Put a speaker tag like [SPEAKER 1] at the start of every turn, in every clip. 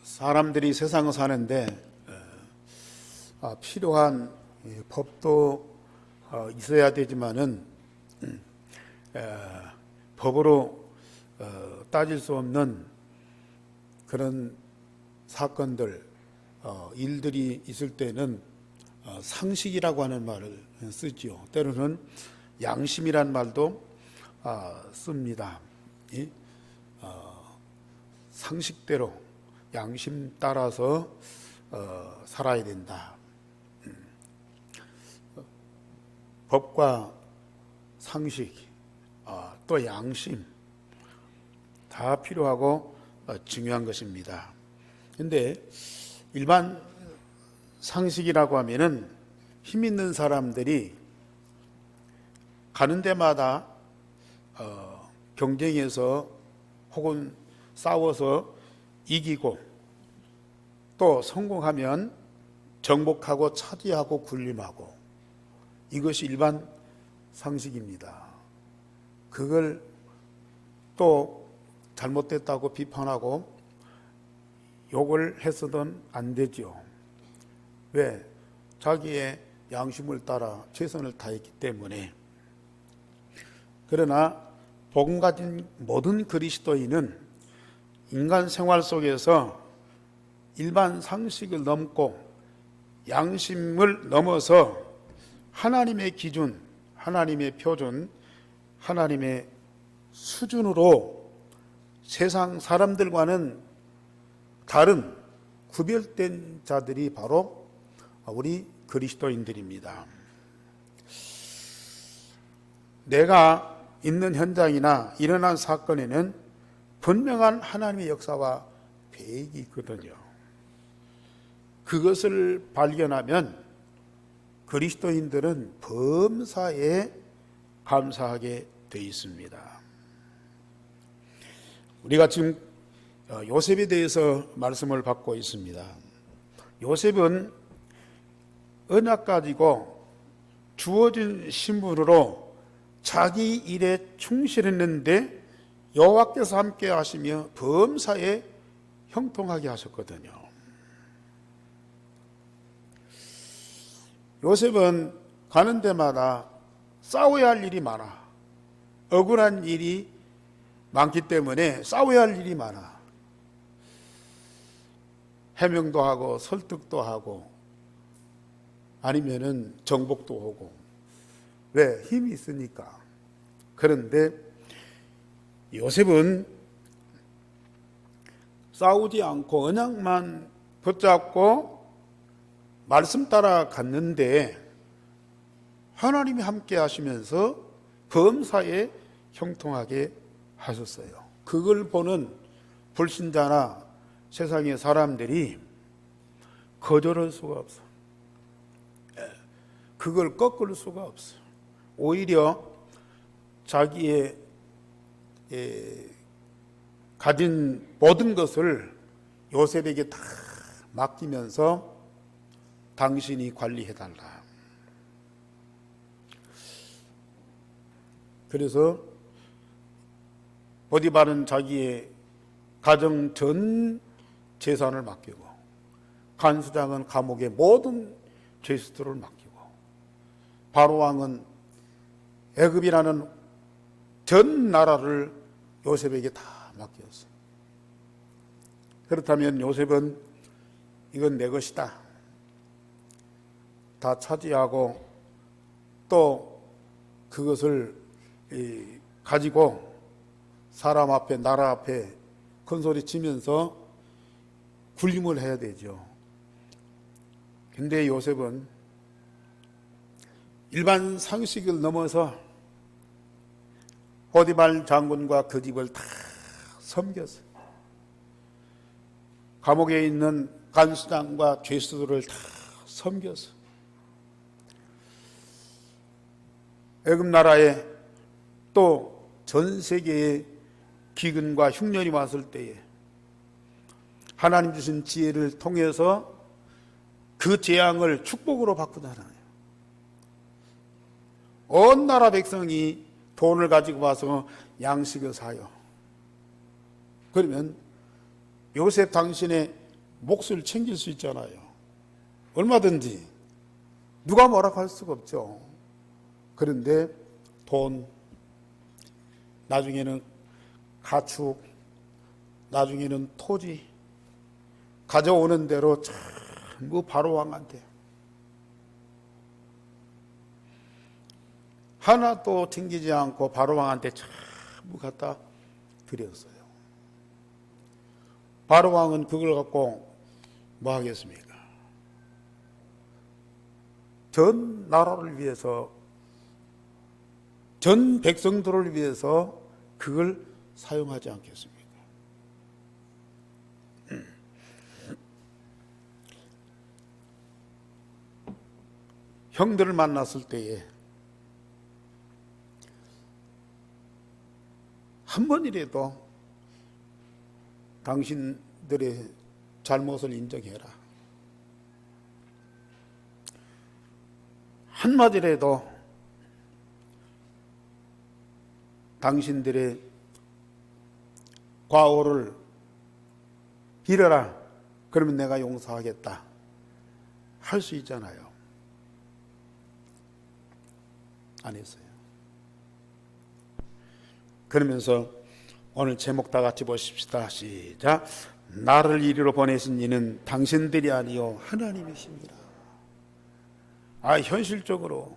[SPEAKER 1] 사람들이 세상을 사는데 필요한 법도 있어야 되지만은 법으로 따질 수 없는 그런 사건들, 일들이 있을 때는 상식이라고 하는 말을 쓰지요. 때로는 양심이란 말도 씁니다. 상식대로 양심 따라서 살아야 된다. 법과 상식, 또 양심 다 필요하고 중요한 것입니다. 그런데 일반 상식이라고 하면은 힘 있는 사람들이 가는 데마다 경쟁해서 혹은 싸워서 이기고 또 성공하면 정복하고 차지하고 군림하고, 이것이 일반 상식입니다. 그걸 또 잘못됐다고 비판하고 욕을 해서는 안 되죠. 왜? 자기의 양심을 따라 최선을 다했기 때문에. 그러나 복음 가진 모든 그리스도인은 인간 생활 속에서 일반 상식을 넘고 양심을 넘어서 하나님의 기준, 하나님의 표준, 하나님의 수준으로 세상 사람들과는 다른 구별된 자들이 바로 우리 그리스도인들입니다. 내가 있는 현장이나 일어난 사건에는 분명한 하나님의 역사와 계획이 있거든요. 그것을 발견하면 그리스도인들은 범사에 감사하게 되어 있습니다. 우리가 지금 요셉에 대해서 말씀을 받고 있습니다. 요셉은 언약 가지고 주어진 신분으로 자기 일에 충실했는데 여호와께서 함께 하시며 범사에 형통하게 하셨거든요. 요셉은 가는 데마다 싸워야 할 일이 많아. 억울한 일이 많기 때문에 싸워야 할 일이 많아. 해명도 하고 설득도 하고 아니면은 정복도 오고. 왜? 힘이 있으니까. 그런데 요셉은 싸우지 않고 언약만 붙잡고 말씀 따라 갔는데 하나님이 함께 하시면서 범사에 형통하게 하셨어요. 그걸 보는 불신자나 세상의 사람들이 거절할 수가 없어. 그걸 꺾을 수가 없어. 오히려 자기의 가진 모든 것을 요셉에게 다 맡기면서 당신이 관리해달라. 그래서 보디발은 자기의 가정 전 재산을 맡기고, 간수장은 감옥의 모든 죄수들을 맡기고, 바로왕은 애굽이라는 전 나라를 요셉에게 다 맡겼어요. 그렇다면 요셉은 이건 내 것이다 다 차지하고 또 그것을 가지고 사람 앞에 나라 앞에 큰소리 치면서 군림을 해야 되죠. 근데 요셉은 일반 상식을 넘어서 보디발 장군과 그 집을 다 섬겼어요. 감옥에 있는 간수장과 죄수들을 다 섬겼어요. 애굽 나라에 또 전 세계의 기근과 흉년이 왔을 때에 하나님 주신 지혜를 통해서 그 재앙을 축복으로 바꾸잖아요. 온 나라 백성이 돈을 가지고 와서 양식을 사요. 그러면 요셉 당신의 몫을 챙길 수 있잖아요. 얼마든지 누가 뭐라고 할 수가 없죠. 그런데 돈, 나중에는 가축, 나중에는 토지 가져오는 대로 전부 바로 왕한테 하나도 챙기지 않고 바로 왕한테 전부 갖다 드렸어요. 바로 왕은 그걸 갖고 뭐 하겠습니까? 전 나라를 위해서, 전 백성들을 위해서 그걸 사용하지 않겠습니까? 형들을 만났을 때에 한 번이라도 당신들의 잘못을 인정해라. 한마디라도 당신들의 과오를 빌어라. 그러면 내가 용서하겠다. 할 수 있잖아요. 안 했어요. 그러면서 오늘 제목 다 같이 보십시다. 시작. 나를 이리로 보내신 이는 당신들이 아니요 하나님이십니다. 현실적으로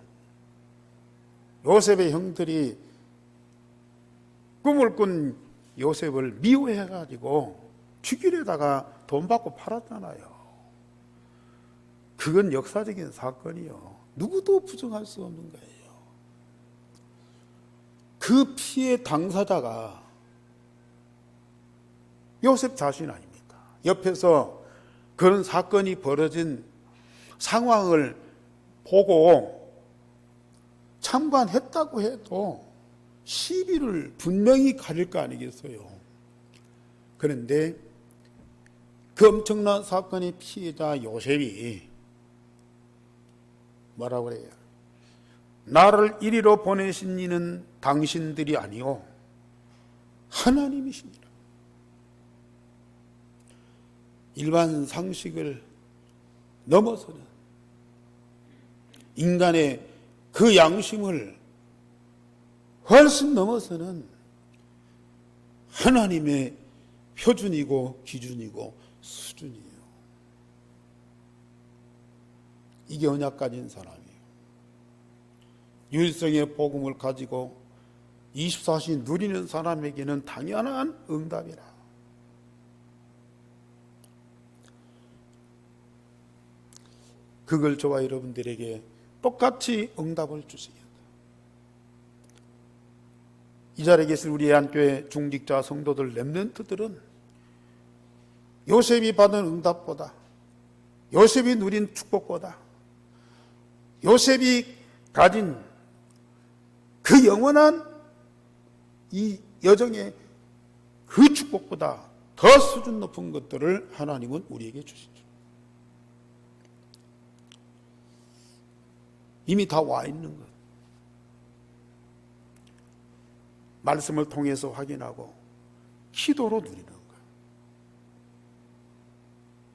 [SPEAKER 1] 요셉의 형들이 꿈을 꾼 요셉을 미워해가지고 죽이려다가 돈 받고 팔았잖아요. 그건 역사적인 사건이요. 누구도 부정할 수 없는 거예요. 그 피해 당사자가 요셉 자신 아닙니까? 옆에서 그런 사건이 벌어진 상황을 보고 참관했다고 해도 시비를 분명히 가릴 거 아니겠어요. 그런데 그 엄청난 사건의 피해자 요셉이 뭐라고 그래요? 나를 이리로 보내신 이는 당신들이 아니요 하나님이십니다. 일반 상식을 넘어서는 인간의 그 양심을 훨씬 넘어서는 하나님의 표준이고 기준이고 수준이에요. 이게 언약 가진 사람이에요. 유일성의 복음을 가지고 24시 누리는 사람에게는 당연한 응답이라. 그걸 저와 여러분들에게 똑같이 응답을 주시겠다. 이 자리에 계신 우리 한교회 중직자 성도들 렘넌트들은 요셉이 받은 응답보다, 요셉이 누린 축복보다, 요셉이 가진 그 영원한 이 여정의 그 축복보다 더 수준 높은 것들을 하나님은 우리에게 주시죠. 이미 다 와 있는 것. 말씀을 통해서 확인하고 기도로 누리는 것.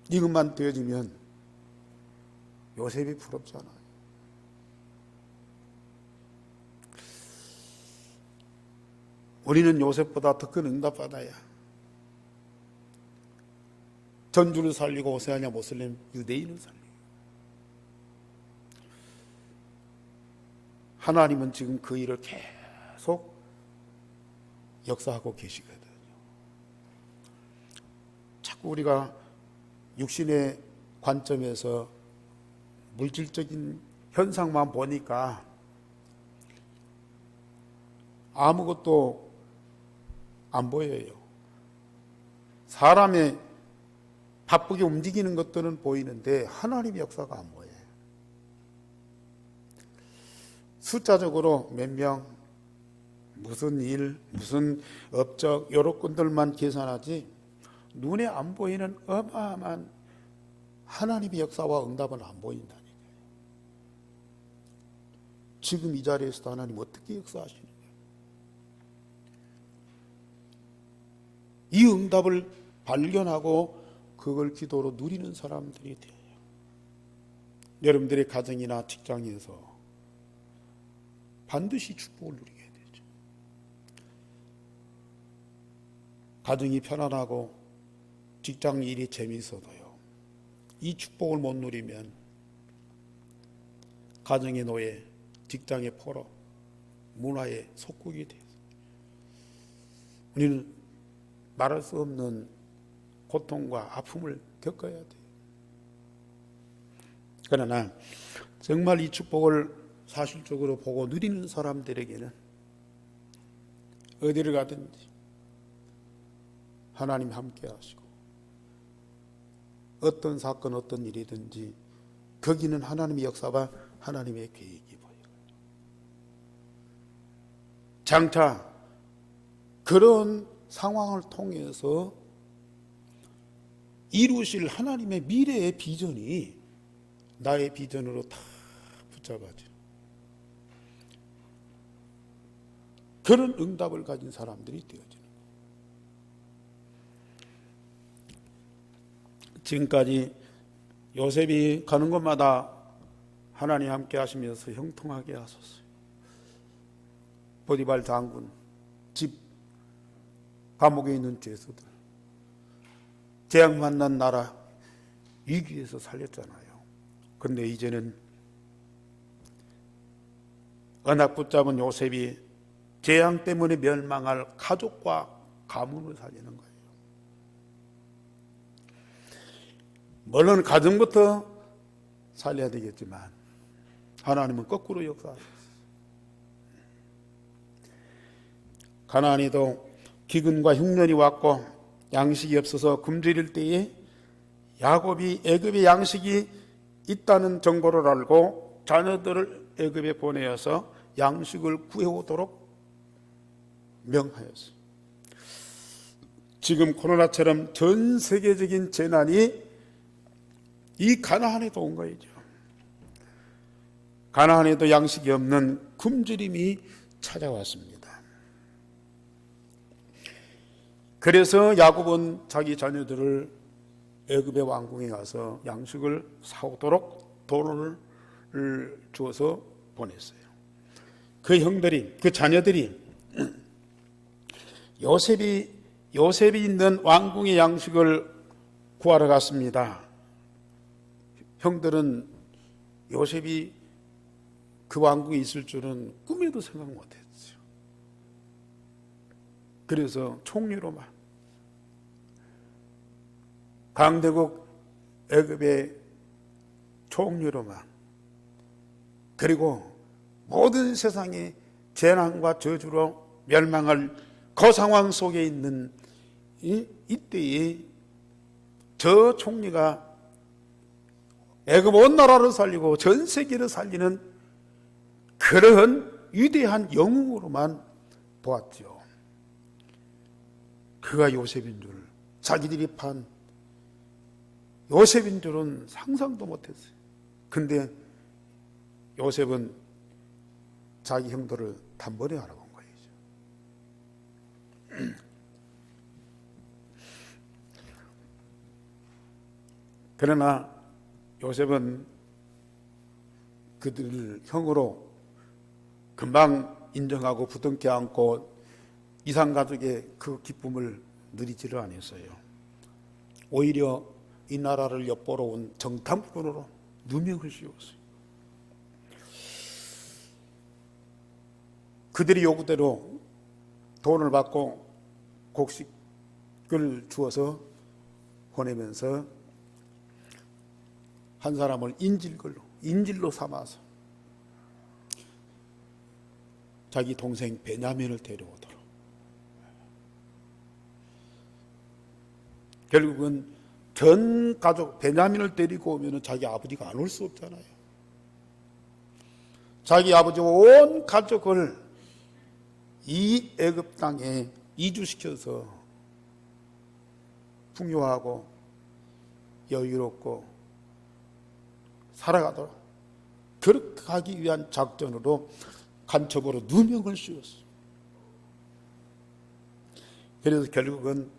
[SPEAKER 1] 이것만 되어지면 요셉이 부럽잖아요. 우리는 요셉보다 더 큰 응답받아야 전주를 살리고 오세아냐 모슬렘 유대인을 살리고, 하나님은 지금 그 일을 계속 역사하고 계시거든요. 자꾸 우리가 육신의 관점에서 물질적인 현상만 보니까 아무것도 안 보여요. 사람의 바쁘게 움직이는 것들은 보이는데 하나님의 역사가 안 보여요. 숫자적으로 몇 명, 무슨 일, 무슨 업적, 요렇건들만 계산하지 눈에 안 보이는 어마어마한 하나님의 역사와 응답은 안 보인다니까요. 지금 이 자리에서도 하나님 어떻게 역사하시는 거예요? 이 응답을 발견하고 그걸 기도로 누리는 사람들이 돼요. 여러분들의 가정이나 직장에서 반드시 축복을 누리게 되죠. 가정이 편안하고 직장 일이 재미있어도요, 이 축복을 못 누리면 가정의 노예, 직장의 포로, 문화의 속국이 돼요. 우리는 말할 수 없는 고통과 아픔을 겪어야 돼요. 그러나 정말 이 축복을 사실적으로 보고 누리는 사람들에게는 어디를 가든지 하나님 함께 하시고, 어떤 사건 어떤 일이든지 거기는 하나님의 역사와 하나님의 계획이 보여요. 장차 그런 상황을 통해서 이루실 하나님의 미래의 비전이 나의 비전으로 다 붙잡아져. 그런 응답을 가진 사람들이 되어지는 거예요. 지금까지 요셉이 가는 곳마다 하나님 함께 하시면서 형통하게 하셨어요. 보디발 장군, 집 감옥에 있는 죄수들, 재앙 만난 나라 위기에서 살렸잖아요. 근데 이제는 언약 붙잡은 요셉이 재앙 때문에 멸망할 가족과 가문을 살리는 거예요. 물론 가정부터 살려야 되겠지만 하나님은 거꾸로 역사하셨어요. 가나안에도 기근과 흉년이 왔고 양식이 없어서 굶주릴 때에 야곱이 애굽의 양식이 있다는 정보를 알고 자녀들을 애굽에 보내어서 양식을 구해오도록 명하였어요. 지금 코로나처럼 전 세계적인 재난이 이 가나안에도 온 거죠. 가나안에도 양식이 없는 굶주림이 찾아왔습니다. 그래서 야곱은 자기 자녀들을 애굽의 왕궁에 가서 양식을 사오도록 돈을 주어서 보냈어요. 그 형들이, 그 자녀들이 요셉이 있는 왕궁의 양식을 구하러 갔습니다. 형들은 요셉이 그 왕궁에 있을 줄은 꿈에도 생각 못했어요. 그래서 총리로만, 강대국 애굽의 총리로만, 그리고 모든 세상의 재난과 저주로 멸망할 그 상황 속에 있는 이때에 저 총리가 애굽 온 나라를 살리고 전 세계를 살리는 그러한 위대한 영웅으로만 보았죠. 그가 요셉인 줄, 자기들이 판 요셉인 줄은 상상도 못했어요. 근데 요셉은 자기 형들을 단번에 알아본 거예요. 그러나 요셉은 그들을 형으로 금방 인정하고 부둥켜 안고 이산가족의 그 기쁨을 누리지를 않았어요. 오히려 이 나라를 엿보러 온 정탐꾼으로 누명을 씌웠어요. 그들이 요구대로 돈을 받고 곡식을 주어서 보내면서 한 사람을 인질로 삼아서 자기 동생 베냐민을 데려오도록. 결국은 전 가족 베냐민을 데리고 오면 자기 아버지가 안 올 수 없잖아요. 자기 아버지와 온 가족을 이 애굽 땅에 이주시켜서 풍요하고 여유롭고 살아가도록 그렇게 하기 위한 작전으로 간첩으로 누명을 씌웠어요. 그래서 결국은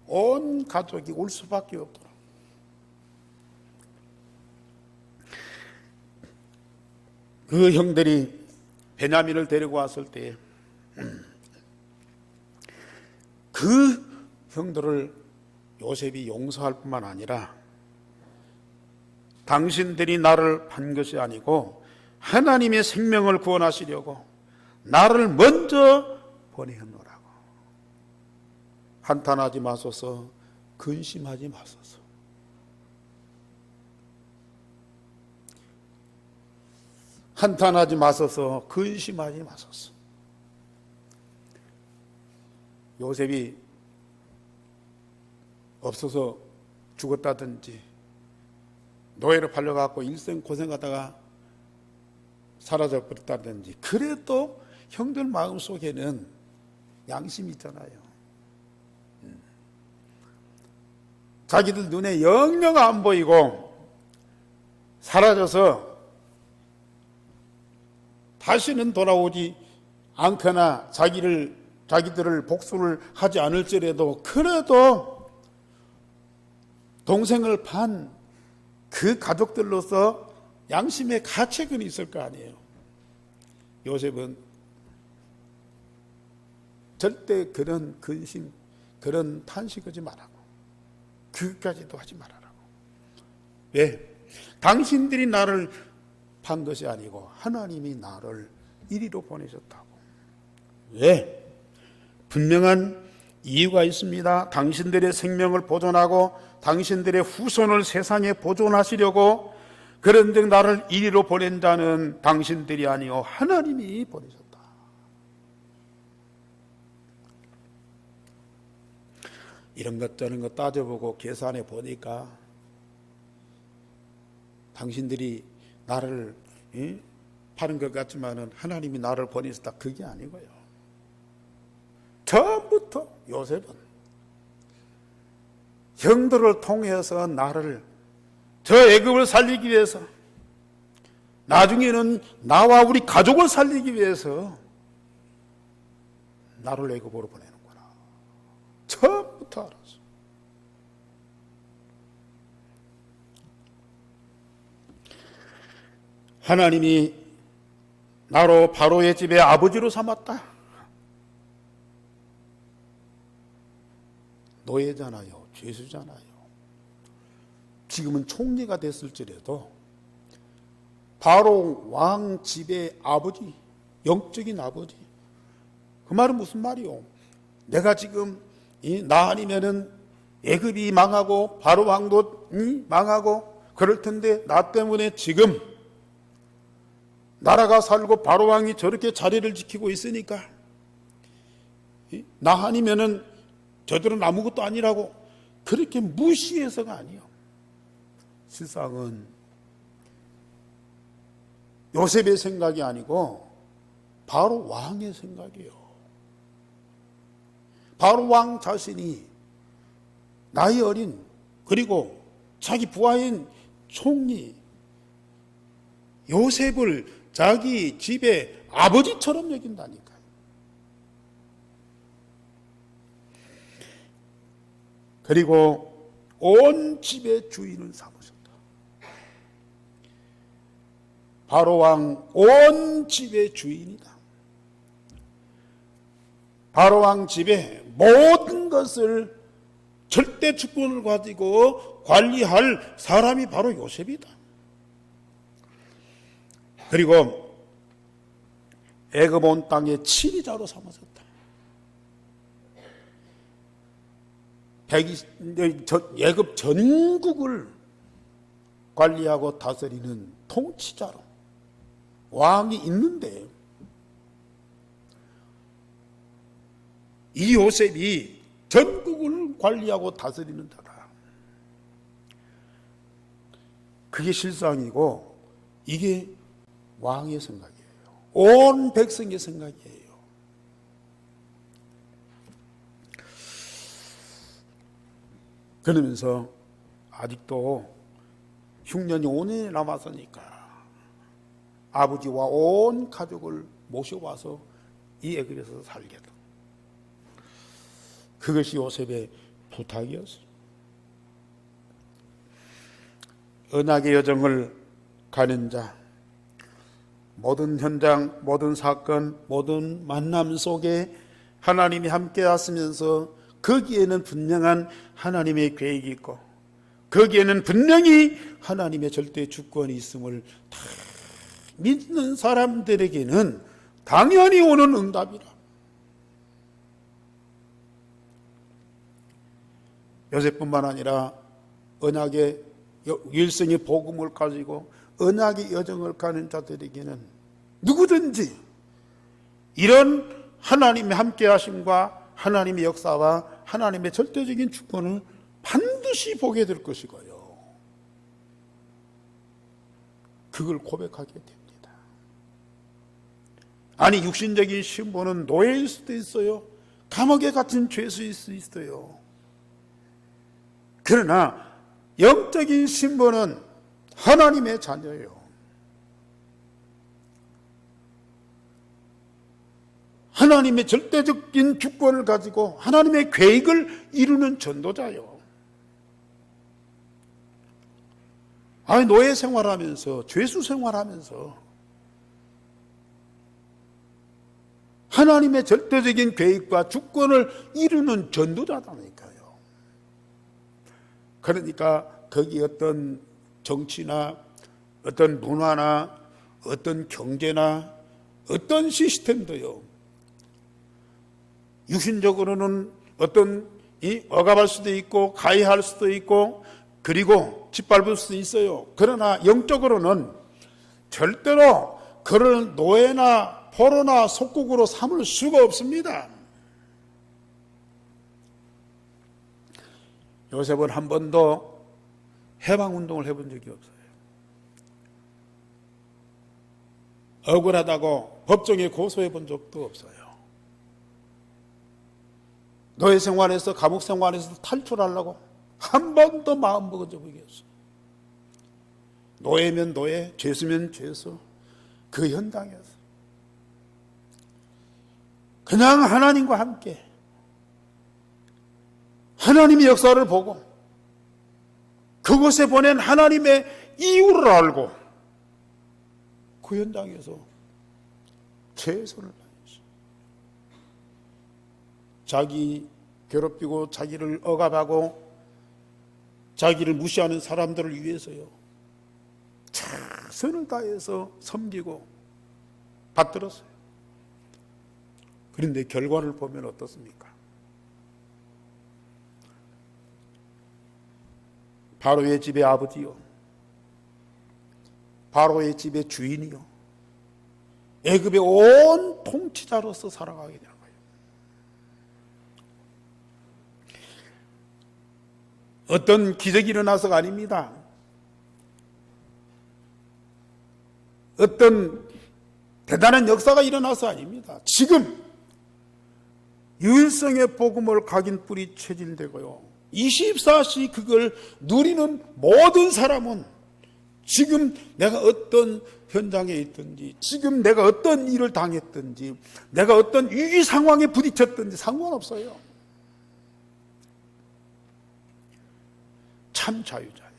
[SPEAKER 1] 온 가족이 울 수밖에 없도록. 그 형들이 베냐민을 데리고 왔을 때 그 형들을 요셉이 용서할 뿐만 아니라 당신들이 나를 판 것이 아니고 하나님의 생명을 구원하시려고 나를 먼저 보내었노라고. 한탄하지 마소서, 근심하지 마소서. 한탄하지 마소서, 근심하지 마소서. 요셉이 없어서 죽었다든지 노예로 팔려갖고 일생 고생하다가 사라져 버렸다든지, 그래도 형들 마음속에는 양심이 있잖아요. 자기들 눈에 영영 안 보이고 사라져서 다시는 돌아오지 않거나 자기들을 복수를 하지 않을지라도 그래도 동생을 판 그 가족들로서 양심의 가책은 있을 거 아니에요. 요셉은 절대 그런 근심, 그런 탄식하지 말라고, 그것까지도 하지 말아라고. 왜? 당신들이 나를 판 것이 아니고 하나님이 나를 이리로 보내셨다고. 왜? 분명한 이유가 있습니다. 당신들의 생명을 보존하고 당신들의 후손을 세상에 보존하시려고, 그런즉 나를 이리로 보낸 자는 당신들이 아니요 하나님이 보내셨다. 이런 것 저런 것 따져보고 계산해 보니까 당신들이 나를 파는 것 같지만은 하나님이 나를 보내셨다, 그게 아니고요. 처음부터 요셉은 형들을 통해서 나를, 저 애굽을 살리기 위해서, 나중에는 나와 우리 가족을 살리기 위해서 나를 애굽으로 보내는구나. 처음부터 알았어. 하나님이 나로 바로의 집의 아버지로 삼았다. 노예잖아요. 죄수잖아요. 지금은 총리가 됐을지라도 바로 왕 집의 아버지, 영적인 아버지. 그 말은 무슨 말이요? 내가 지금 나 아니면은 애굽이 망하고 바로 왕도 망하고 그럴 텐데, 나 때문에 지금 나라가 살고 바로 왕이 저렇게 자리를 지키고 있으니까 나 아니면은 저들은 아무것도 아니라고 그렇게 무시해서가 아니요. 세상은 요셉의 생각이 아니고 바로 왕의 생각이에요. 바로 왕 자신이 나이 어린, 그리고 자기 부하인 총리 요셉을 자기 집의 아버지처럼 여긴다니까요. 그리고 온 집의 주인을 삼으셨다. 바로 왕 온 집의 주인이다. 바로 왕 집의 모든 것을 절대 주권을 가지고 관리할 사람이 바로 요셉이다. 그리고 애굽 온 땅의 치리자로 삼으셨다. 애굽 전국을 관리하고 다스리는 통치자로 왕이 있는데, 이 요셉이 전국을 관리하고 다스리는 자다. 그게 실상이고 이게 왕의 생각이에요. 온 백성의 생각이에요. 그러면서 아직도 흉년이 5년이 남았으니까 아버지와 온 가족을 모셔와서 이 애굽에서 살겠다. 그것이 요셉의 부탁이었어요. 언약의 여정을 가는 자, 모든 현장, 모든 사건, 모든 만남 속에 하나님이 함께 하시면서 거기에는 분명한 하나님의 계획이 있고 거기에는 분명히 하나님의 절대 주권이 있음을 다 믿는 사람들에게는 당연히 오는 응답이라. 요셉뿐만 아니라 언약의 일생의 복음을 가지고 언약의 여정을 가는 자들에게는 누구든지 이런 하나님의 함께 하심과 하나님의 역사와 하나님의 절대적인 주권을 반드시 보게 될 것이고요. 그걸 고백하게 됩니다. 아니, 육신적인 신분은 노예일 수도 있어요. 감옥에 갇힌 죄수일 수 있어요. 그러나 영적인 신분은 하나님의 자녀예요. 하나님의 절대적인 주권을 가지고 하나님의 계획을 이루는 전도자요. 아니, 노예 생활하면서, 죄수 생활하면서 하나님의 절대적인 계획과 주권을 이루는 전도자다니까요. 그러니까 거기 어떤 정치나 어떤 문화나 어떤 경제나 어떤 시스템도요, 육신적으로는 어떤 억압할 수도 있고 가해할 수도 있고 그리고 짓밟을 수도 있어요. 그러나 영적으로는 절대로 그를 노예나 포로나 속국으로 삼을 수가 없습니다. 요셉은 한 번도 해방운동을 해본 적이 없어요. 억울하다고 법정에 고소해 본 적도 없어요. 노예 생활에서, 감옥 생활에서 탈출하려고 한 번도 마음 먹은 적이 없어요. 노예면 노예, 죄수면 죄수, 그 현장에서 그냥 하나님과 함께 하나님의 역사를 보고 그곳에 보낸 하나님의 이유를 알고 그 현장에서 최선을 다했어요. 자기 괴롭히고 자기를 억압하고 자기를 무시하는 사람들을 위해서요, 최선을 다해서 섬기고 받들었어요. 그런데 결과를 보면 어떻습니까? 바로의 집의 아버지요, 바로의 집의 주인이요, 애굽의 온 통치자로서 살아가게 되는 거예요. 어떤 기적이 일어나서가 아닙니다. 어떤 대단한 역사가 일어나서 아닙니다. 지금 유일성의 복음을 각인 뿌리 체질되고요, 24시 그걸 누리는 모든 사람은 지금 내가 어떤 현장에 있든지, 지금 내가 어떤 일을 당했든지, 내가 어떤 위기 상황에 부딪혔든지 상관없어요. 참 자유자예요.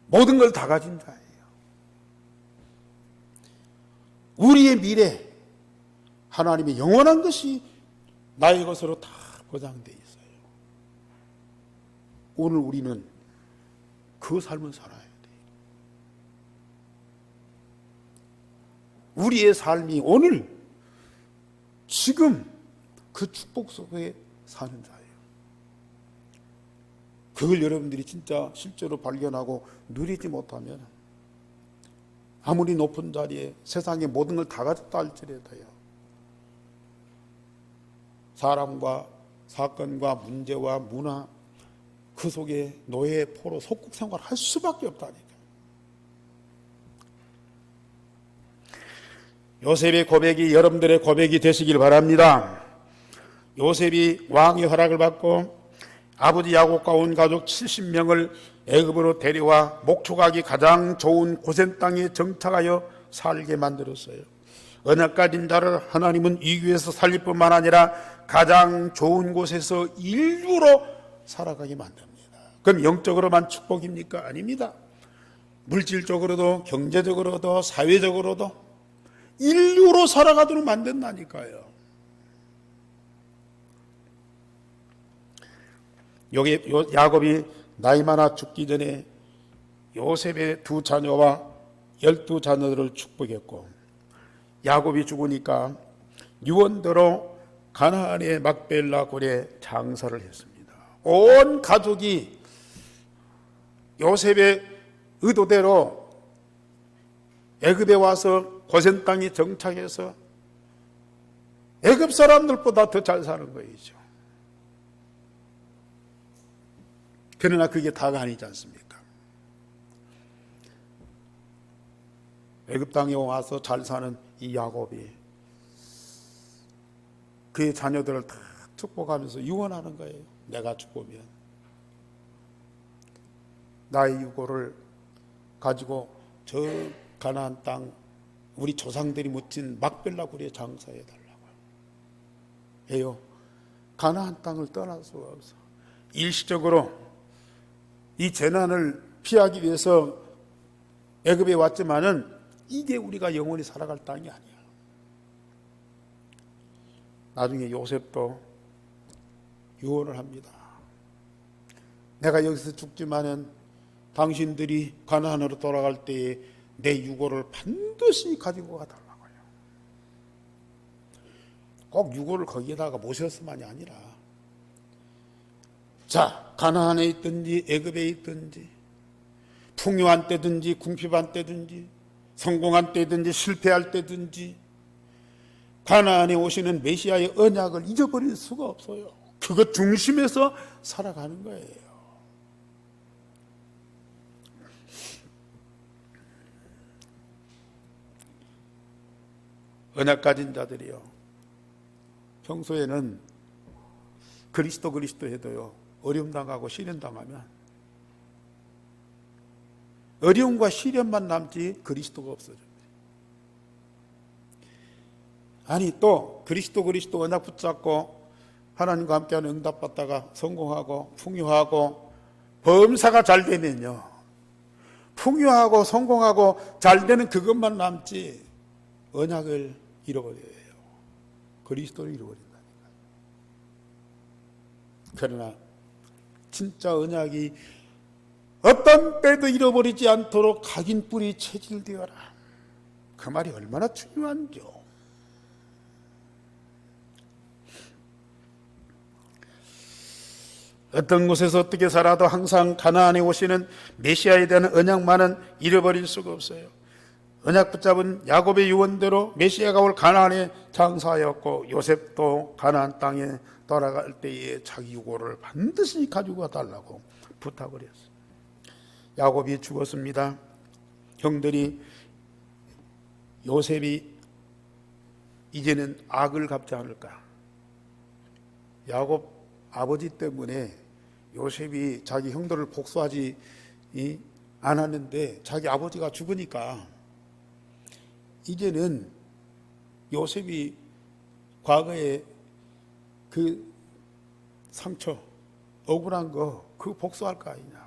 [SPEAKER 1] 모든 걸 다 가진 자예요. 우리의 미래, 하나님의 영원한 것이 나의 것으로 다 보장되어 있어요. 오늘 우리는 그 삶을 살아야 돼요. 우리의 삶이 오늘, 지금 그 축복 속에 사는 자예요. 그걸 여러분들이 진짜 실제로 발견하고 누리지 못하면 아무리 높은 자리에 세상의 모든 걸 다 가졌다 할지라도요, 사람과 사건과 문제와 문화, 그 속에 노예, 포로, 속국 생활을 할 수밖에 없다니까. 요셉의 고백이 여러분들의 고백이 되시길 바랍니다. 요셉이 왕의 허락을 받고 아버지 야곱과 온 가족 70명을 애굽으로 데려와 목축하기 가장 좋은 고센 땅에 정착하여 살게 만들었어요. 언약 가진 자를 하나님은 이 위에서 살릴 뿐만 아니라 가장 좋은 곳에서 인류로 살아가게 만듭니다. 그럼 영적으로만 축복입니까? 아닙니다. 물질적으로도 경제적으로도 사회적으로도 인류로 살아가도록 만든다니까요. 야곱이 나이 많아 죽기 전에 요셉의 2자녀와 12자녀들을 축복했고, 야곱이 죽으니까 유언대로 가나안의 막벨라 굴에 장사를 했습니다. 온 가족이 요셉의 의도대로 애굽에 와서 고센 땅에 정착해서 애굽 사람들보다 더 잘 사는 거이죠. 그러나 그게 다가 아니지 않습니까? 애굽 땅에 와서 잘 사는 이 야곱이 그의 자녀들을 다 축복하면서 유언하는 거예요. 내가 죽으면 나의 유고를 가지고 저 가나안 땅 우리 조상들이 묻힌 막벨라 굴에 장사해 달라고요. 왜요? 가나안 땅을 떠날 수가 없어. 일시적으로 이 재난을 피하기 위해서 애굽에 왔지만은 이게 우리가 영원히 살아갈 땅이 아니야. 나중에 요셉도 유언을 합니다. 내가 여기서 죽지만은 당신들이 가나안으로 돌아갈 때에 내 유고를 반드시 가지고 가달라고요. 꼭 유고를 거기에다가 모셨으만이 아니라, 자, 가나안에 있든지 애굽에 있든지 풍요한 때든지 궁핍한 때든지 성공한 때든지 실패할 때든지 가나안에 오시는 메시아의 언약을 잊어버릴 수가 없어요. 그것 중심에서 살아가는 거예요. 언약 가진 자들이요, 평소에는 그리스도 해도요, 어려움 당하고 시련 당하면 어려움과 시련만 남지 그리스도가 없어져요. 아니, 또 그리스도 언약 붙잡고 하나님과 함께하는 응답받다가 성공하고 풍요하고 범사가 잘 되면요, 풍요하고 성공하고 잘 되는 그것만 남지 언약을 잃어버려요. 그리스도를 잃어버린다니까. 그러나 진짜 언약이 어떤 때도 잃어버리지 않도록 각인 뿌리 체질되어라. 그 말이 얼마나 중요한지요. 어떤 곳에서 어떻게 살아도 항상 가나안에 오시는 메시아에 대한 언약만은 잃어버릴 수가 없어요. 언약 붙잡은 야곱의 유언대로 메시아가 올 가나안에 장사하였고, 요셉도 가나안 땅에 돌아갈 때에 자기 유고를 반드시 가지고 달라고 부탁을 했어요. 야곱이 죽었습니다. 형들이 요셉이 이제는 악을 갚지 않을까, 야곱 아버지 때문에 요셉이 자기 형들을 복수하지 않았는데 자기 아버지가 죽으니까 이제는 요셉이 과거에 그 상처, 억울한 거 그거 복수할 거 아니냐.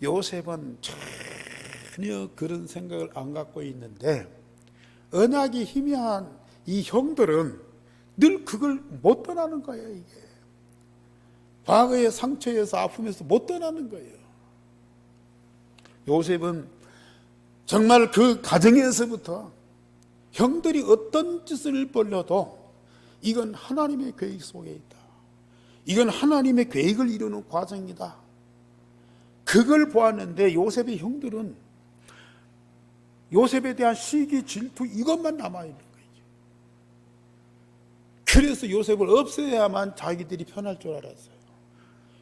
[SPEAKER 1] 요셉은 전혀 그런 생각을 안 갖고 있는데, 언약이 희미한 이 형들은 늘 그걸 못 떠나는 거예요. 이게 과거의 상처에서 아픔에서 못 떠나는 거예요. 요셉은 정말 그 가정에서부터 형들이 어떤 짓을 벌려도 이건 하나님의 계획 속에 있다. 이건 하나님의 계획을 이루는 과정이다. 그걸 보았는데 요셉의 형들은 요셉에 대한 시기, 질투 이것만 남아있는 거죠. 그래서 요셉을 없애야만 자기들이 편할 줄 알았어요.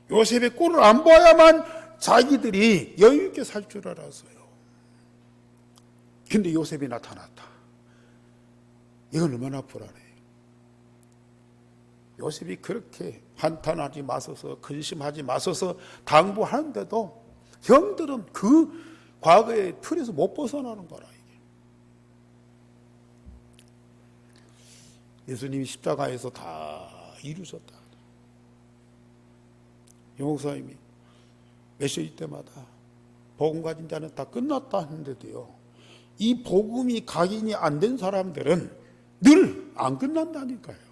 [SPEAKER 1] 요셉의 꼴을 안 봐야만 자기들이 여유 있게 살 줄 알았어요. 근데 요셉이 나타났다. 이건 얼마나 불안해요. 요셉이 그렇게 한탄하지 마소서, 근심하지 마소서 당부하는데도 형들은 그 과거의 틀에서 못 벗어나는 거라. 이게 예수님이 십자가에서 다 이루셨다. 영목사님이 메시지 때마다 복음 가진 자는 다 끝났다 했는데도요, 이 복음이 각인이 안 된 사람들은 늘 안 끝난다니까요.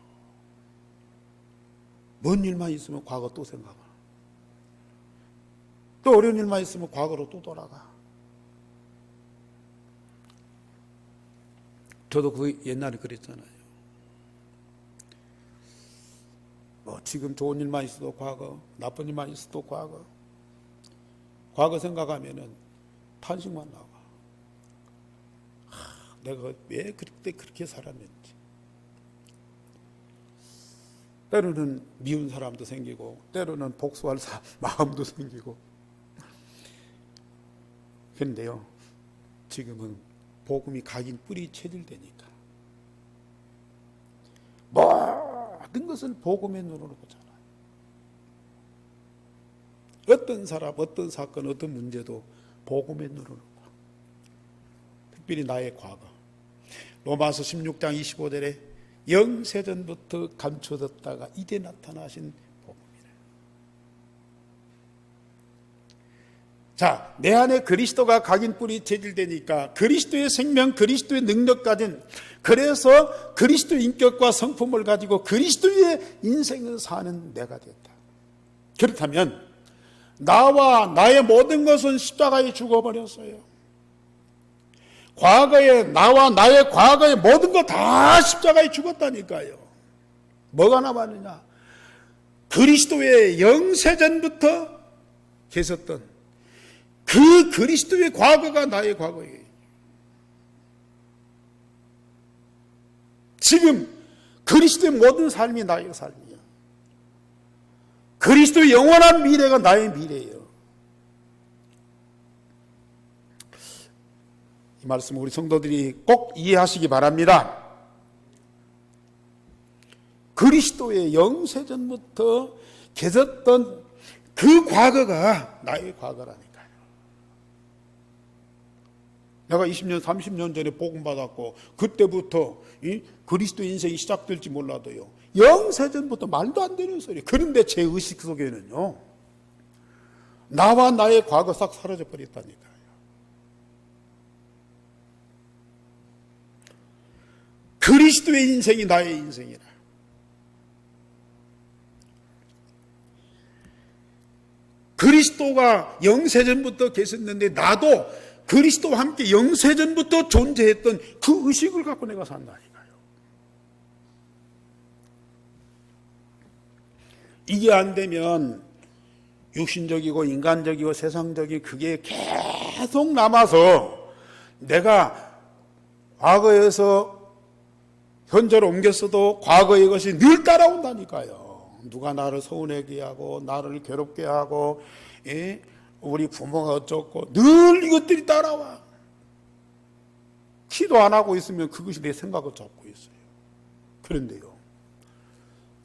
[SPEAKER 1] 먼 일만 있으면 과거 또 생각하고, 또 어려운 일만 있으면 과거로 또 돌아가. 저도 그 옛날에 그랬잖아요. 뭐 지금 좋은 일만 있어도 과거, 나쁜 일만 있어도 과거. 과거 생각하면은 탄식만 나와. 내가 왜 그때 그렇게 살았는지. 때로는 미운 사람도 생기고, 때로는 복수할 마음도 생기고. 그런데요, 지금은 복음이 각인 뿌리 체질되니까 모든 것을 복음의 눈으로 보잖아요. 어떤 사람, 어떤 사건, 어떤 문제도 복음의 눈으로 봐. 특별히 나의 과거. 로마서 16장 25절에 영세전부터 감춰졌다가 이제 나타나신 복음이래. 자, 내 안에 그리스도가 각인 뿌리 체질되니까 그리스도의 생명, 그리스도의 능력 가진, 그래서 그리스도의 인격과 성품을 가지고 그리스도의 인생을 사는 내가 됐다. 그렇다면 나와 나의 모든 것은 십자가에 죽어버렸어요. 과거에, 나와 나의 과거의 모든 것 다 십자가에 죽었다니까요. 뭐가 남았느냐? 그리스도의 영세전부터 계셨던 그 그리스도의 과거가 나의 과거예요. 지금 그리스도의 모든 삶이 나의 삶이야. 그리스도의 영원한 미래가 나의 미래예요. 이 말씀 우리 성도들이 꼭 이해하시기 바랍니다. 그리스도의 영세전부터 계셨던 그 과거가 나의 과거라니까요. 내가 20년, 30년 전에 복음 받았고 그때부터 이 그리스도 인생이 시작될지 몰라도요, 영세전부터 말도 안 되는 소리. 그런데 제 의식 속에는요, 나와 나의 과거 싹 사라져 버렸다니까요. 그리스도의 인생이 나의 인생이라. 그리스도가 영세전부터 계셨는데 나도 그리스도와 함께 영세전부터 존재했던 그 의식을 갖고 내가 산다니까요. 이게 안 되면 육신적이고 인간적이고 세상적인 그게 계속 남아서 내가 과거에서 현재로 옮겼어도 과거의 것이 늘 따라온다니까요. 누가 나를 서운하게 하고 나를 괴롭게 하고, 우리 부모가 어쩌고 늘 이것들이 따라와. 기도 안 하고 있으면 그것이 내 생각을 잡고 있어요. 그런데요,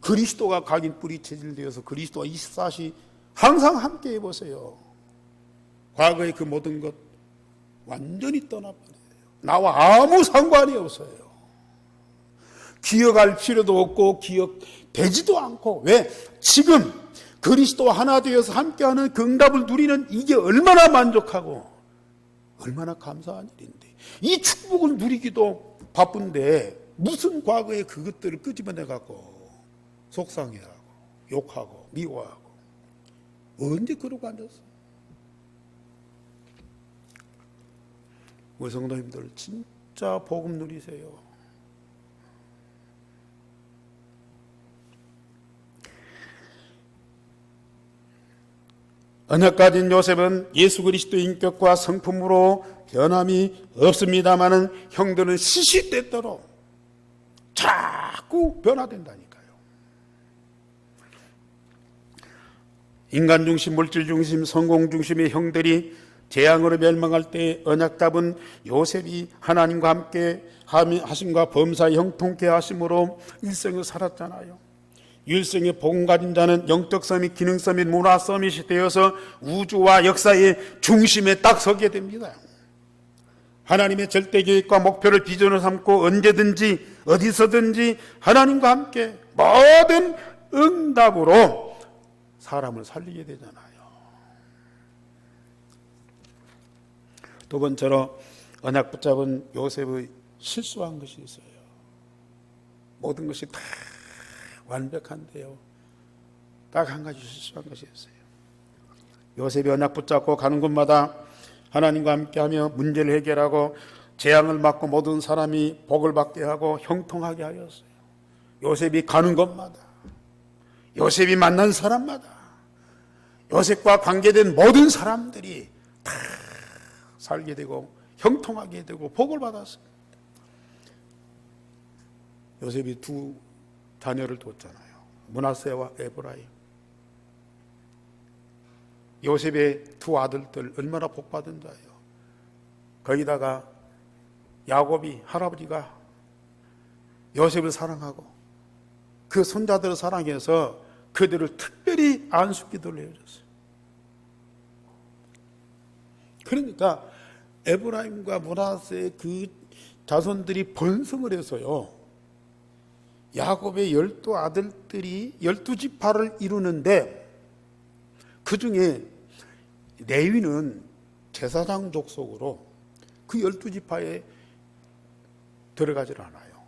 [SPEAKER 1] 그리스도가 각인 뿌리 체질되어서 그리스도와 24시 항상 함께 해보세요. 과거의 그 모든 것 완전히 떠나버려요. 나와 아무 상관이 없어요. 기억할 필요도 없고 기억되지도 않고. 왜? 지금 그리스도와 하나 되어서 함께하는 그 응답을 누리는 이게 얼마나 만족하고 얼마나 감사한 일인데, 이 축복을 누리기도 바쁜데 무슨 과거의 그것들을 끄집어내갖고 속상해하고 욕하고 미워하고 언제 그러고 앉았어? 우리 성도님들 진짜 복음 누리세요. 언약 가진 요셉은 예수 그리스도의 인격과 성품으로 변함이 없습니다마는 형들은 시시때때로 자꾸 변화된다니까요. 인간 중심, 물질 중심, 성공 중심의 형들이 재앙으로 멸망할 때 언약 잡은 요셉이 하나님과 함께 하심과 범사에 형통케 하심으로 일생을 살았잖아요. 일생의 복음 가진 자는 영적 서밋, 기능 서밋, 문화 서밋이 되어서 우주와 역사의 중심에 딱 서게 됩니다. 하나님의 절대 계획과 목표를 비전으로 삼고 언제든지 어디서든지 하나님과 함께 모든 응답으로 사람을 살리게 되잖아요. 두 번째로 언약 붙잡은 요셉의 실수한 것이 있어요. 모든 것이 다 완벽한데요, 딱 한 가지 실수한 것이 있어요. 요셉이 언약 붙잡고 가는 곳마다 하나님과 함께하며 문제를 해결하고 재앙을 막고 모든 사람이 복을 받게 하고 형통하게 하였어요. 요셉이 가는 곳마다, 요셉이 만난 사람마다, 요셉과 관계된 모든 사람들이 다 살게 되고 형통하게 되고 복을 받았어요. 요셉이 두 자녀를 뒀잖아요. 므낫세와 에브라임. 요셉의 두 아들들 얼마나 복받은 자예요. 거기다가 야곱이, 할아버지가 요셉을 사랑하고 그 손자들을 사랑해서 그들을 특별히 안수기도를 해줬어요. 그러니까 에브라임과 므낫세의 그 자손들이 번성을 해서요, 야곱의 12아들들이 12지파를 이루는데 그 중에 레위는 제사장 족속으로 그 12지파에 들어가질 않아요.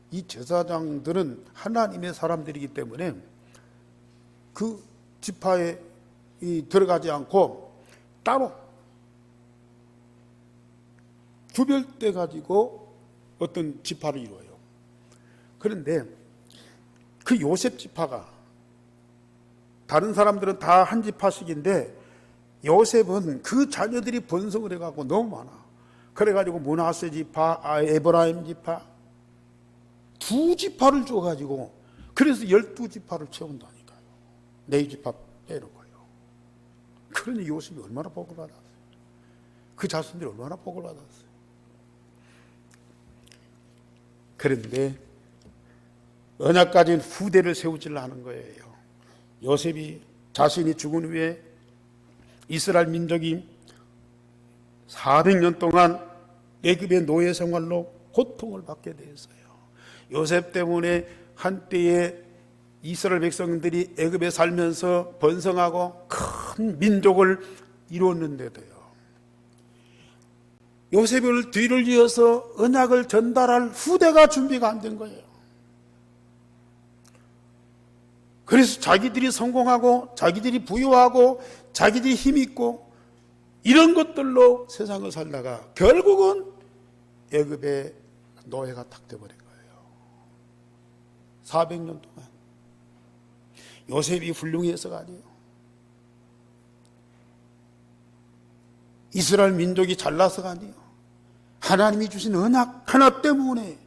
[SPEAKER 1] 이 제사장들은 하나님의 사람들이기 때문에 그 지파에 들어가지 않고 따로 구별돼 가지고 어떤 지파를 이루어요. 그런데 그 요셉 지파가, 다른 사람들은 다 한 지파씩인데 요셉은 그 자녀들이 번성을 해갖고 너무 많아. 그래가지고 므낫세 지파, 에브라임 지파 두 지파를 줘가지고, 그래서 12지파를 채운다니까요. 네 지파 빼놓고요. 그러니 요셉이 얼마나 복을 받았어요. 그 자손들이 얼마나 복을 받았어요. 그런데 언약 가진 후대를 세우지를 않은 거예요. 요셉이 자신이 죽은 후에 이스라엘 민족이 400년 동안 애굽의 노예 생활로 고통을 받게 되었어요. 요셉 때문에 한때에 이스라엘 백성들이 애굽에 살면서 번성하고 큰 민족을 이루었는데도요, 요셉을 뒤를 이어서 언약을 전달할 후대가 준비가 안 된 거예요. 그래서 자기들이 성공하고 자기들이 부유하고 자기들이 힘있고 이런 것들로 세상을 살다가 결국은 애굽의 노예가 탁 돼버린 거예요. 400년 동안. 요셉이 훌륭해서가 아니에요. 이스라엘 민족이 잘나서가 아니에요. 하나님이 주신 언약 하나 때문에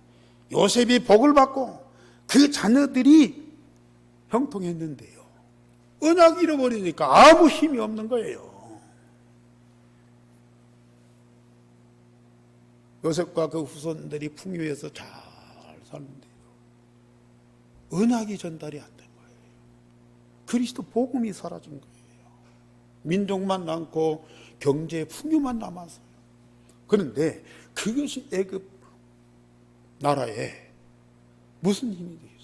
[SPEAKER 1] 요셉이 복을 받고 그 자녀들이 형통했는데요, 언약 잃어버리니까 아무 힘이 없는 거예요. 요셉과 그 후손들이 풍요해서 잘 사는데요, 언약이 전달이 안 된 거예요. 그리스도 복음이 사라진 거예요. 민족만 남고 경제 풍요만 남았어요. 그런데 그것이 애굽 나라에 무슨 힘이 되겠어요?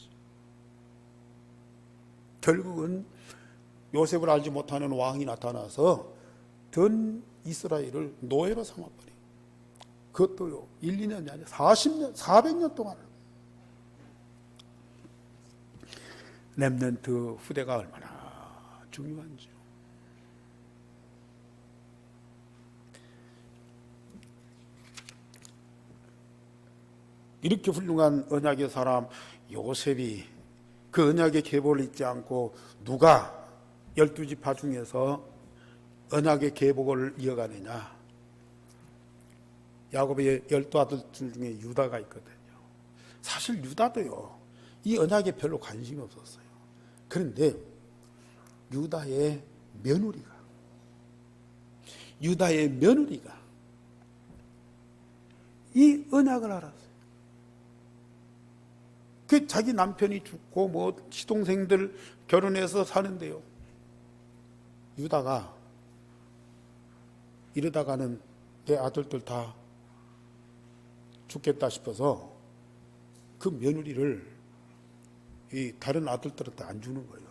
[SPEAKER 1] 결국은 요셉을 알지 못하는 왕이 나타나서 전 이스라엘을 노예로 삼아버려요. 그것도요, 1, 2년이 아니라 40년, 400년 동안. 렘넌트 후대가 얼마나 중요한지요. 이렇게 훌륭한 언약의 사람 요셉이 그 언약의 계보를 잊지 않고 누가 12지파 중에서 언약의 계보를 이어가느냐? 야곱의 12아들 중에 유다가 있거든요. 사실 유다도요, 이 언약에 별로 관심이 없었어요. 그런데 유다의 며느리가 이 언약을 알았어요. 그 자기 남편이 죽고 뭐 시동생들 결혼해서 사는데요, 유다가 이러다가는 내 아들들 다 죽겠다 싶어서 그 며느리를 이 다른 아들들한테 안 주는 거예요.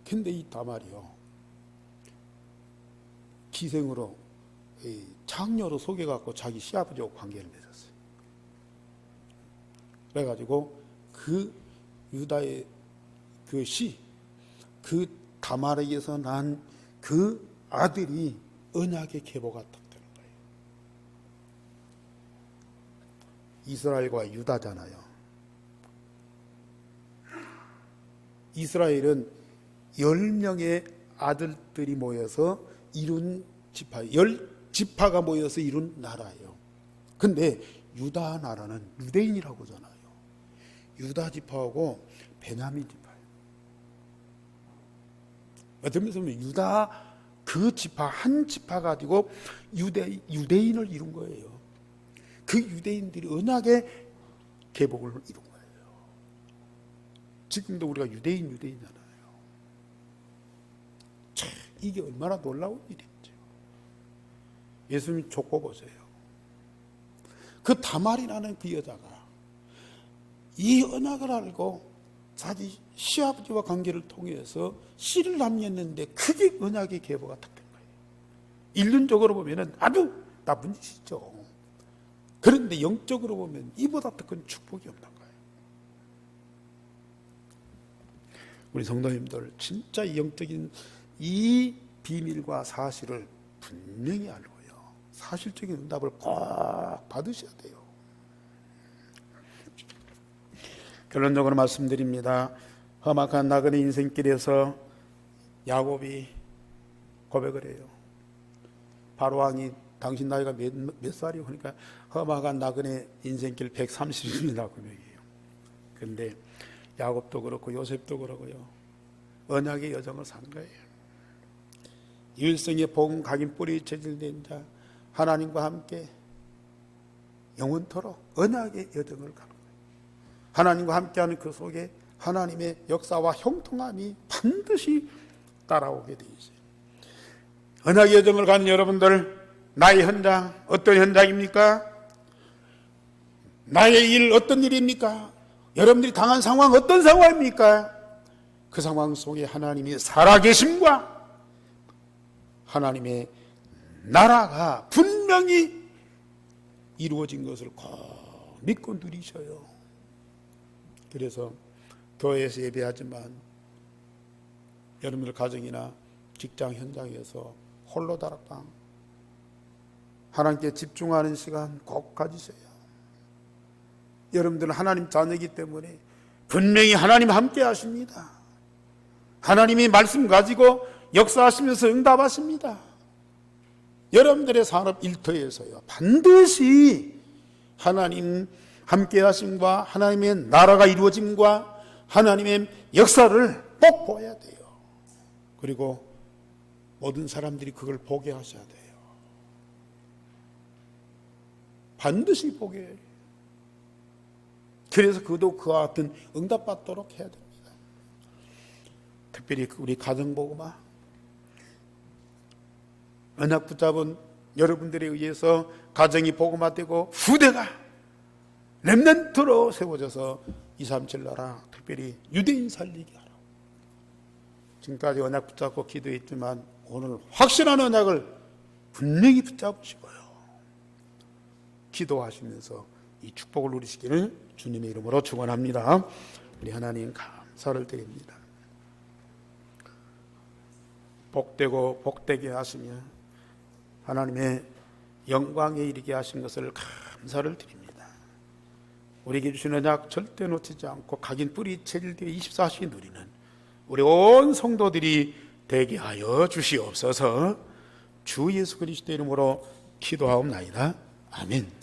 [SPEAKER 1] 근데 이 다말이요, 기생으로 장녀로 속여갖고 자기 시아버지하고 관계를 맺었어요. 그래가지고 그 유다의 그 다말에게서 난 그 아들이 언약의 계보가 딱 되는 거예요. 이스라엘과 유다잖아요. 이스라엘은 10명의 아들들이 모여서 이룬 지파, 10지파가 모여서 이룬 나라예요. 근데 유다 나라는 유대인이라고 하잖아요. 유다 지파하고 베냐민 지파예요. 어떤 면에서 보면 유다 그 지파 한 지파 가지고 유대인을 이룬 거예요. 그 유대인들이 언약의 계복을 이룬 거예요. 지금도 우리가 유대인이잖아요. 참, 이게 얼마나 놀라운 일인지. 예수님 족보 보세요. 그 다말이라는 그 여자가 이 언약을 알고 자기 시아버지와 관계를 통해서 씨를 남겼는데 그게 언약의 계보가 딱 된 거예요. 인륜적으로 보면 아주 나쁜 짓이죠. 그런데 영적으로 보면 이보다 더 큰 축복이 없는 거예요. 우리 성도님들 진짜 영적인 이 비밀과 사실을 분명히 알고요, 사실적인 응답을 꼭 받으셔야 돼요. 결론적으로 말씀드립니다. 험악한 나그네 인생길에서 야곱이 고백을 해요. 바로왕이 당신 나이가 몇 살이요? 그러니까 험악한 나그네 인생길 130입니다. 고백이에요. 그런데 야곱도 그렇고 요셉도 그러고요, 언약의 여정을 산 거예요. 일생의 복음 각인 뿌리 체질된 자, 하나님과 함께 영원토록 언약의 여정을 가는 거예요. 하나님과 함께하는 그 속에 하나님의 역사와 형통함이 반드시 따라오게 되어 있어요. 언약의 여정을 가는 여러분들, 나의 현장 어떤 현장입니까? 나의 일 어떤 일입니까? 여러분들이 당한 상황 어떤 상황입니까? 그 상황 속에 하나님이 살아계심과 하나님의 나라가 분명히 이루어진 것을 꼭 믿고 누리셔요. 그래서 교회에서 예배하지만 여러분들 가정이나 직장 현장에서 홀로 다락방 하나님께 집중하는 시간 꼭 가지세요. 여러분들은 하나님 자녀이기 때문에 분명히 하나님 함께 하십니다. 하나님이 말씀 가지고 역사하시면서 응답하십니다. 여러분들의 산업 일터에서요, 반드시 하나님 함께 하심과 하나님의 나라가 이루어짐과 하나님의 역사를 꼭 보아야 돼요. 그리고 모든 사람들이 그걸 보게 하셔야 돼요. 반드시 보게 해요. 그래서 그도 그와 같은 응답받도록 해야 됩니다. 특별히 우리 가정복음화 언약 붙잡은 여러분들에 의해서 가정이 복음화되고 후대가 렘넌트로 세워져서 237 나라, 특별히 유대인 살리게 하라. 지금까지 언약 붙잡고 기도했지만 오늘 확실한 언약을 분명히 붙잡으시고요, 기도하시면서 이 축복을 누리시기를 주님의 이름으로 축원합니다. 우리 하나님 감사를 드립니다. 복되고 복되게 하시며 하나님의 영광에 이르게 하신 것을 감사를 드립니다. 우리에게 주신 언약 절대 놓치지 않고 각인 뿌리 체질되어 24시간 누리는 우리 온 성도들이 되게 하여 주시옵소서. 주 예수 그리스도 이름으로 기도하옵나이다. 아멘.